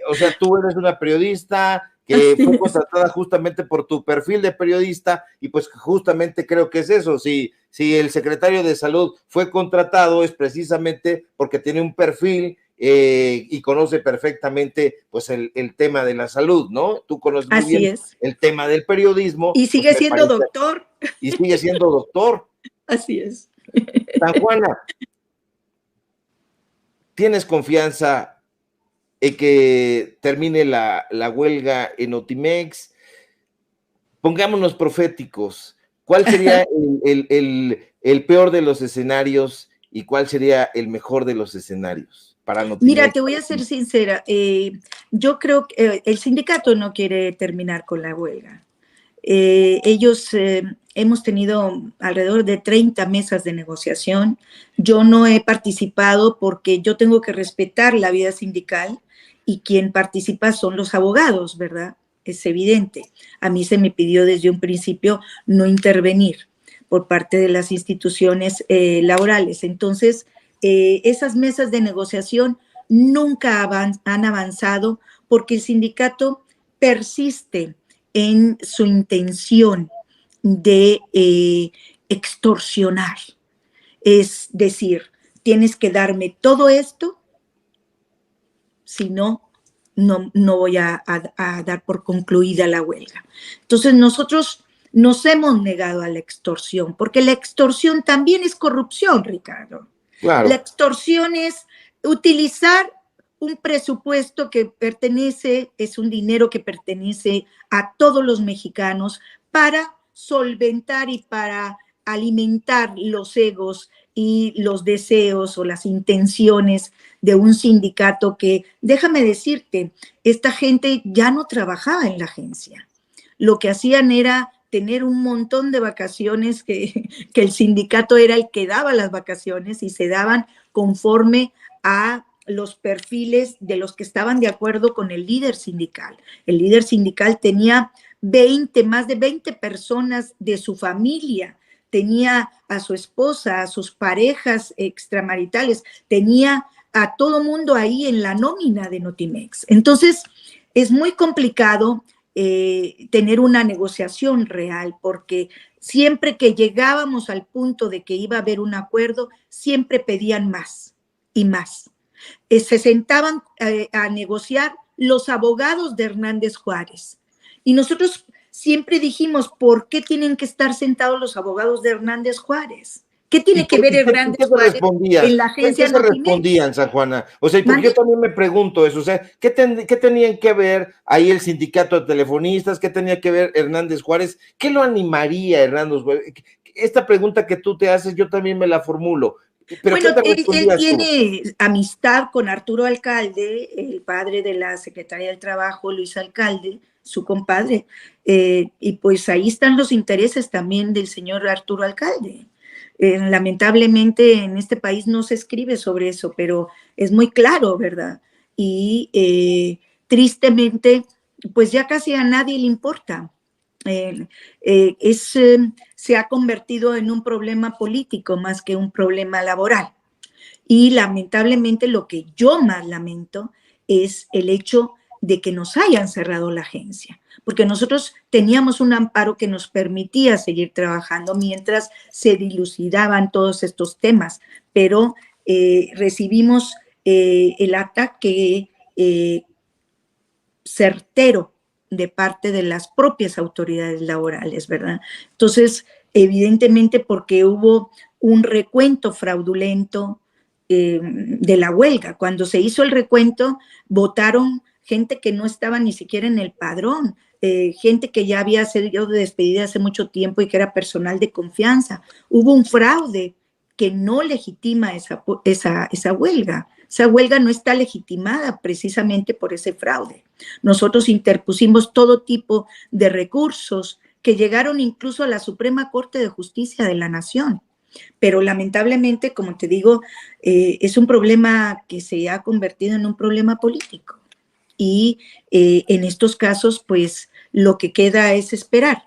O sea, tú eres una periodista que fue contratada justamente por tu perfil de periodista, y pues justamente creo que es eso. Si el secretario de Salud fue contratado, es precisamente porque tiene un perfil y conoce perfectamente pues el tema de la salud, ¿no? Tú conoces muy bien el tema del periodismo. Y sigue siendo doctor. Y sigue siendo doctor. Así es. San Juana, ¿tienes confianza en que termine la huelga en Notimex? Pongámonos proféticos. ¿Cuál sería el peor de los escenarios y cuál sería el mejor de los escenarios? Mira, te voy a ser sincera, yo creo que el sindicato no quiere terminar con la huelga. Ellos hemos tenido alrededor de 30 mesas de negociación. Yo no he participado porque yo tengo que respetar la vida sindical, y quien participa son los abogados, ¿verdad? Es evidente. A mí se me pidió desde un principio no intervenir por parte de las instituciones laborales. Entonces, esas mesas de negociación nunca han avanzado porque el sindicato persiste en su intención de extorsionar. Es decir, tienes que darme todo esto, si no, no voy a dar por concluida la huelga. Entonces nosotros nos hemos negado a la extorsión, porque la extorsión también es corrupción, Ricardo. Claro. La extorsión es utilizar un presupuesto que es un dinero que pertenece a todos los mexicanos para solventar y para alimentar los egos y los deseos o las intenciones de un sindicato que, déjame decirte, esta gente ya no trabajaba en la agencia. Lo que hacían era tener un montón de vacaciones que el sindicato era el que daba las vacaciones y se daban conforme a los perfiles de los que estaban de acuerdo con el líder sindical. El líder sindical tenía más de 20 personas de su familia, tenía a su esposa, a sus parejas extramaritales, tenía a todo mundo ahí en la nómina de Notimex. Entonces, es muy complicado tener una negociación real, porque siempre que llegábamos al punto de que iba a haber un acuerdo, siempre pedían más y más. Se sentaban a negociar los abogados de Hernández Juárez. Y nosotros siempre dijimos, ¿por qué tienen que estar sentados los abogados de Hernández Juárez? ¿Qué tiene que ver Hernández Juárez en la agencia ¿Qué se Notimex? respondían, San Juana? O sea, porque yo también me pregunto eso, o sea, ¿qué tenían que ver ahí el sindicato de telefonistas? ¿Qué tenía que ver Hernández Juárez? ¿Qué lo animaría Hernández Juárez? Esta pregunta que tú te haces, yo también me la formulo. Pero bueno, ¿qué te él tiene tú? amistad con Arturo Alcalde, el padre de la Secretaría del Trabajo, Luis Alcalde, su compadre, y pues ahí están los intereses también del señor Arturo Alcalde. Lamentablemente en este país no se escribe sobre eso, pero es muy claro, ¿verdad? Y tristemente, pues ya casi a nadie le importa. Se ha convertido en un problema político más que un problema laboral. Y lamentablemente lo que yo más lamento es el hecho de que nos hayan cerrado la agencia, porque nosotros teníamos un amparo que nos permitía seguir trabajando mientras se dilucidaban todos estos temas, pero recibimos el ataque certero de parte de las propias autoridades laborales, ¿verdad? Entonces, evidentemente porque hubo un recuento fraudulento de la huelga. Cuando se hizo el recuento, votaron gente que no estaba ni siquiera en el padrón, gente que ya había sido despedida hace mucho tiempo y que era personal de confianza. Hubo un fraude que no legitima esa huelga. Esa huelga no está legitimada precisamente por ese fraude. Nosotros interpusimos todo tipo de recursos que llegaron incluso a la Suprema Corte de Justicia de la Nación. Pero lamentablemente, como te digo, es un problema que se ha convertido en un problema político. Y en estos casos, pues lo que queda es esperar.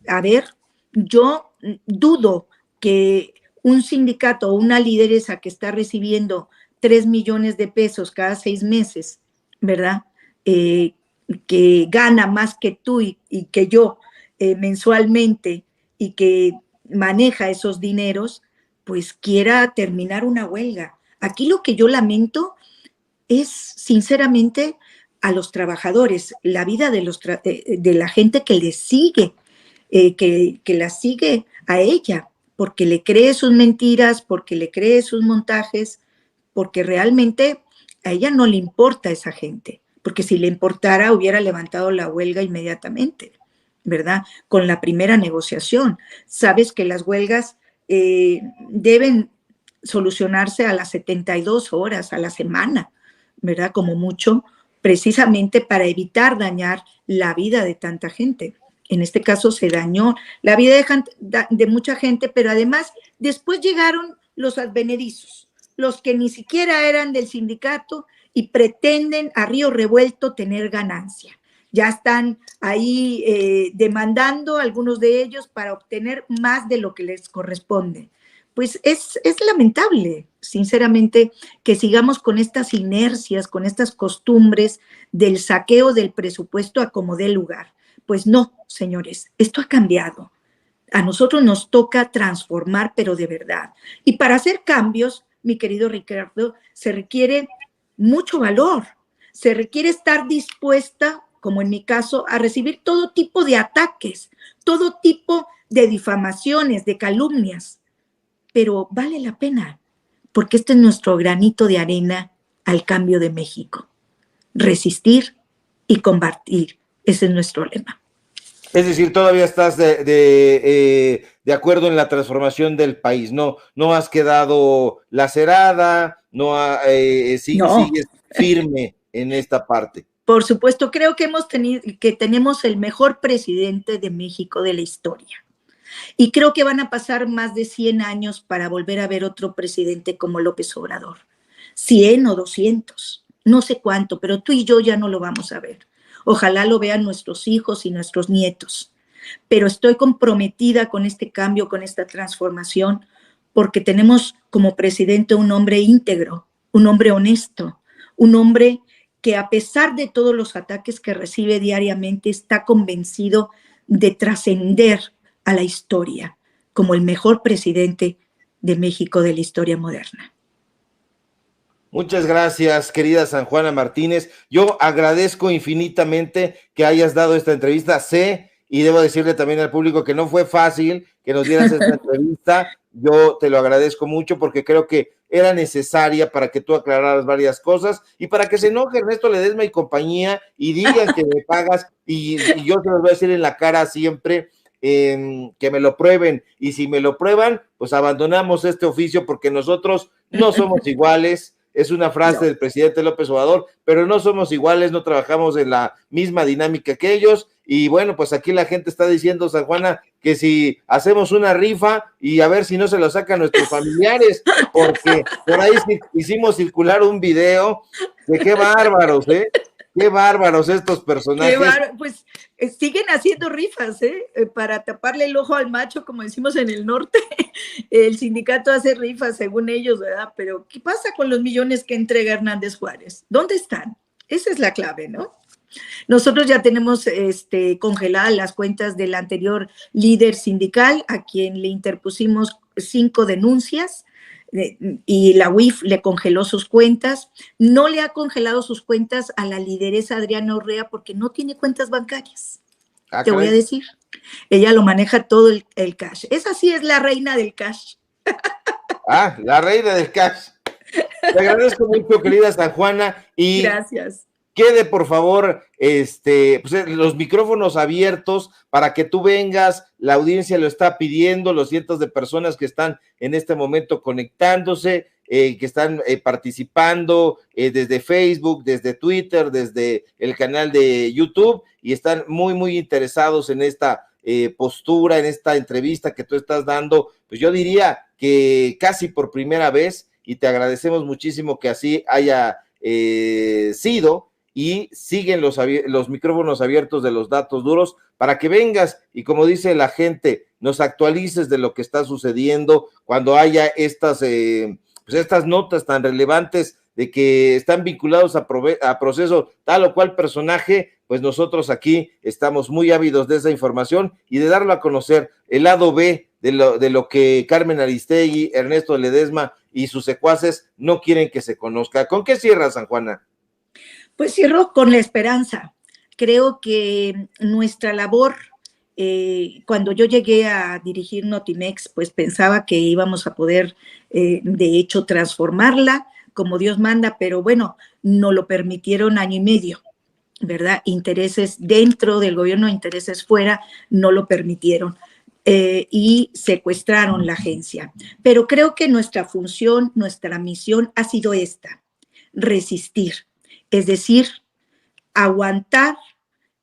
A ver, yo dudo que un sindicato o una lideresa que está recibiendo 3 millones de pesos cada 6 meses, ¿verdad? Que gana más que tú y que yo mensualmente y que maneja esos dineros, pues quiera terminar una huelga. Aquí lo que yo lamento es, sinceramente, a los trabajadores, la vida de la gente que les sigue, que la sigue a ella, porque le cree sus mentiras, porque le cree sus montajes, porque realmente a ella no le importa esa gente, porque si le importara hubiera levantado la huelga inmediatamente, ¿verdad? Con la primera negociación. Sabes que las huelgas deben solucionarse a las 72 horas, a la semana, ¿verdad? Como mucho, precisamente para evitar dañar la vida de tanta gente. En este caso se dañó la vida de mucha gente, pero además después llegaron los advenedizos, los que ni siquiera eran del sindicato y pretenden a río revuelto tener ganancia. Ya están ahí demandando algunos de ellos para obtener más de lo que les corresponde. Pues es lamentable, sinceramente, que sigamos con estas inercias, con estas costumbres del saqueo del presupuesto a como dé lugar. Pues no, señores, esto ha cambiado. A nosotros nos toca transformar, pero de verdad. Y para hacer cambios, mi querido Ricardo, se requiere mucho valor, se requiere estar dispuesta, como en mi caso, a recibir todo tipo de ataques, todo tipo de difamaciones, de calumnias, pero vale la pena, porque este es nuestro granito de arena al cambio de México. Resistir y combatir, ese es nuestro lema. Es decir, todavía estás de acuerdo en la transformación del país, no has quedado lacerada, No, sigues firme en esta parte. por supuesto, creo que tenemos el mejor presidente de México de la historia. Y creo que van a pasar más de 100 años para volver a ver otro presidente como López Obrador. 100 o 200, no sé cuánto, pero tú y yo ya no lo vamos a ver. Ojalá lo vean nuestros hijos y nuestros nietos. Pero estoy comprometida con este cambio, con esta transformación, porque tenemos como presidente un hombre íntegro, un hombre honesto, un hombre que a pesar de todos los ataques que recibe diariamente, está convencido de trascender a la historia como el mejor presidente de México de la historia moderna. Muchas gracias, querida San Juana Martínez. Yo agradezco infinitamente que hayas dado esta entrevista. Sé, y debo decirle también al público que no fue fácil que nos dieras esta entrevista. Yo te lo agradezco mucho porque creo que era necesaria para que tú aclararas varias cosas y para que se enoje Ernesto Ledesma y compañía y digan que me pagas y yo se los voy a decir en la cara siempre. Que me lo prueben, y si me lo prueban, pues abandonamos este oficio porque nosotros no somos iguales. Es una frase del presidente López Obrador, pero no somos iguales, no trabajamos en la misma dinámica que ellos, y bueno, pues aquí la gente está diciendo, San Juana, que si hacemos una rifa y a ver si no se lo sacan nuestros familiares, porque por ahí hicimos circular un video de qué bárbaros, qué bárbaros estos personajes. Pues siguen haciendo rifas, para taparle el ojo al macho, como decimos en el norte. El sindicato hace rifas, según ellos, ¿verdad? Pero ¿qué pasa con los millones que entrega Hernández Juárez? ¿Dónde están? Esa es la clave, ¿no? Nosotros ya tenemos congeladas las cuentas del anterior líder sindical, a quien le interpusimos 5 denuncias, y la UIF le congeló sus cuentas. No le ha congelado sus cuentas a la lideresa Adriana Urrea porque no tiene cuentas bancarias. Te voy a decir. Ella lo maneja todo el cash. Esa sí es la reina del cash. La reina del cash. Te agradezco mucho, querida San Juana. Y gracias. Quede, por favor, pues, los micrófonos abiertos para que tú vengas. La audiencia lo está pidiendo, los cientos de personas que están en este momento conectándose, que están participando desde Facebook, desde Twitter, desde el canal de YouTube, y están muy, muy interesados en esta postura, en esta entrevista que tú estás dando, pues yo diría que casi por primera vez, y te agradecemos muchísimo que así haya sido. Y siguen los micrófonos abiertos de los datos duros para que vengas y, como dice la gente, nos actualices de lo que está sucediendo cuando haya estas notas tan relevantes de que están vinculados a proceso tal o cual personaje. Pues nosotros aquí estamos muy ávidos de esa información y de darlo a conocer, el lado B de lo que Carmen Aristegui, Ernesto Ledesma y sus secuaces no quieren que se conozca. ¿Con qué cierra, San Juana? Pues cierro con la esperanza. Creo que nuestra labor, cuando yo llegué a dirigir Notimex, pues pensaba que íbamos a poder, de hecho, transformarla como Dios manda, pero bueno, no lo permitieron año y medio, ¿verdad? Intereses dentro del gobierno, intereses fuera, no lo permitieron. Y secuestraron la agencia. Pero creo que nuestra función, nuestra misión ha sido esta: resistir. Es decir, aguantar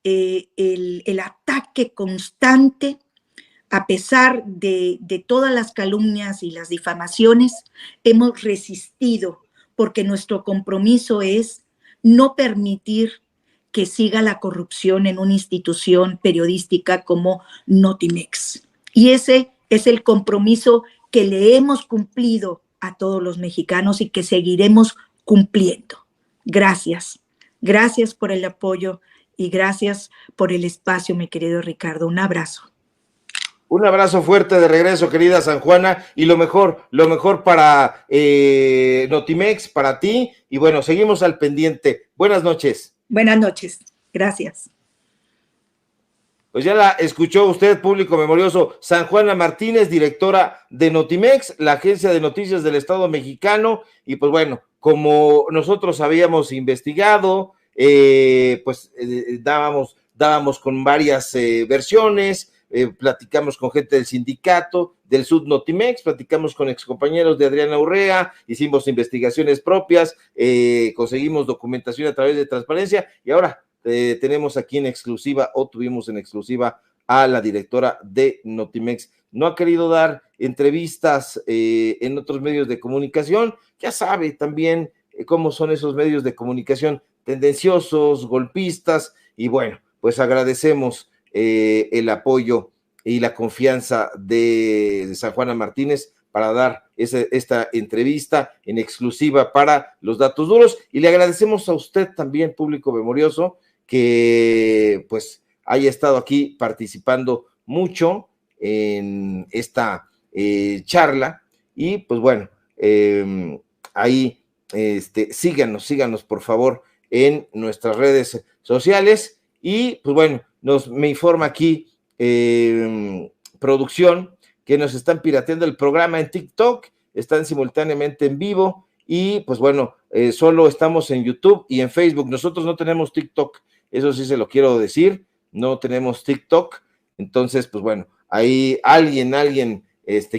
el ataque constante a pesar de todas las calumnias y las difamaciones. Hemos resistido porque nuestro compromiso es no permitir que siga la corrupción en una institución periodística como Notimex. Y ese es el compromiso que le hemos cumplido a todos los mexicanos y que seguiremos cumpliendo. Gracias. Gracias por el apoyo y gracias por el espacio, mi querido Ricardo. Un abrazo. Un abrazo fuerte de regreso, querida San Juana, y lo mejor para Notimex, para ti, y bueno, seguimos al pendiente. Buenas noches. Buenas noches. Gracias. Pues ya la escuchó usted, público memorioso. San Juana Martínez, directora de Notimex, la agencia de noticias del Estado mexicano, y pues bueno, como nosotros habíamos investigado, dábamos dábamos con varias versiones, platicamos con gente del sindicato, del Sud Notimex, platicamos con excompañeros de Adriana Urrea, hicimos investigaciones propias, conseguimos documentación a través de Transparencia y ahora tenemos aquí en exclusiva, o tuvimos en exclusiva a la directora de Notimex. No ha querido dar entrevistas en otros medios de comunicación, ya sabe también cómo son esos medios de comunicación tendenciosos, golpistas, y bueno, pues agradecemos el apoyo y la confianza de San Juana Martínez para dar esta entrevista en exclusiva para Los Datos Duros, y le agradecemos a usted también, público memorioso, que pues haya estado aquí participando mucho en esta charla, y pues bueno, ahí síganos por favor en nuestras redes sociales, y pues bueno, me informa aquí producción que nos están pirateando el programa en TikTok, están simultáneamente en vivo, y pues bueno, solo estamos en YouTube y en Facebook. Nosotros no tenemos TikTok, eso sí se lo quiero decir, no tenemos TikTok. Entonces pues bueno, ahí alguien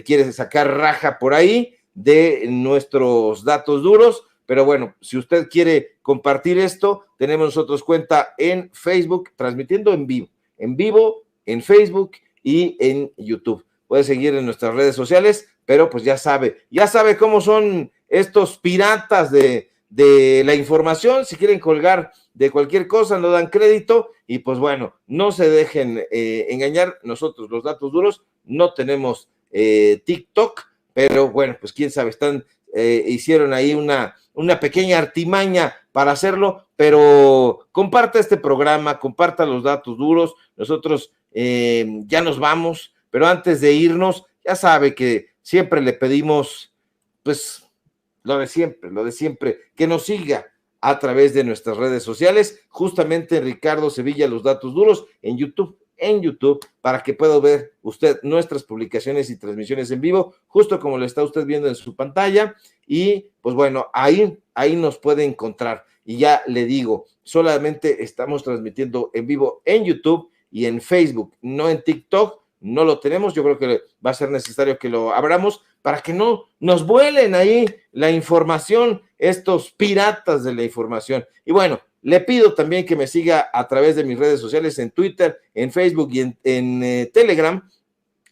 quiere sacar raja por ahí de nuestros datos duros, pero bueno, si usted quiere compartir esto, tenemos nosotros cuenta en Facebook, transmitiendo en vivo en Facebook y en YouTube. Puede seguir en nuestras redes sociales, pero pues ya sabe cómo son estos piratas de la información. Si quieren colgar de cualquier cosa, no dan crédito, y pues bueno, no se dejen engañar. Nosotros, Los Datos Duros, no tenemos TikTok, pero bueno, pues quién sabe, hicieron ahí una pequeña artimaña para hacerlo, pero comparta este programa, comparta Los Datos Duros. Nosotros ya nos vamos, pero antes de irnos, ya sabe que siempre le pedimos, pues, lo de siempre, que nos siga a través de nuestras redes sociales, justamente Ricardo Sevilla, Los Datos Duros, en YouTube, para que pueda ver usted nuestras publicaciones y transmisiones en vivo, justo como lo está usted viendo en su pantalla, y pues bueno, ahí nos puede encontrar. Y ya le digo, solamente estamos transmitiendo en vivo en YouTube y en Facebook, no en TikTok, no lo tenemos. Yo creo que va a ser necesario que lo abramos para que no nos vuelen ahí la información, estos piratas de la información. Y bueno, le pido también que me siga a través de mis redes sociales, en Twitter, en Facebook y en Telegram,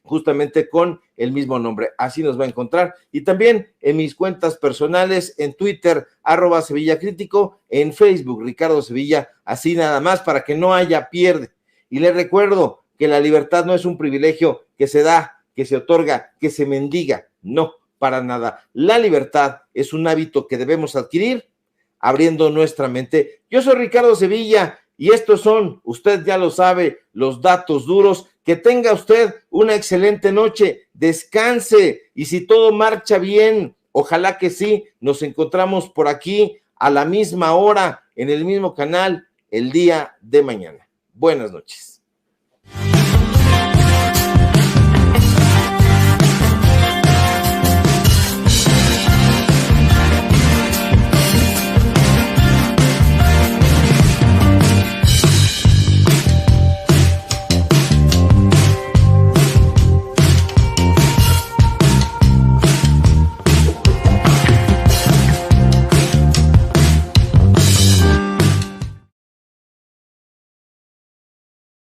justamente con el mismo nombre. Así nos va a encontrar. Y también en mis cuentas personales, en Twitter, @SevillaCrítico, en Facebook, Ricardo Sevilla, así nada más, para que no haya pierde. Y les recuerdo que la libertad no es un privilegio que se da, que se otorga, que se mendiga. No, para nada. La libertad es un hábito que debemos adquirir abriendo nuestra mente. Yo soy Ricardo Sevilla y estos son, usted ya lo sabe, Los Datos Duros. Que tenga usted una excelente noche, descanse, y si todo marcha bien, ojalá que sí, nos encontramos por aquí a la misma hora, en el mismo canal, el día de mañana. Buenas noches.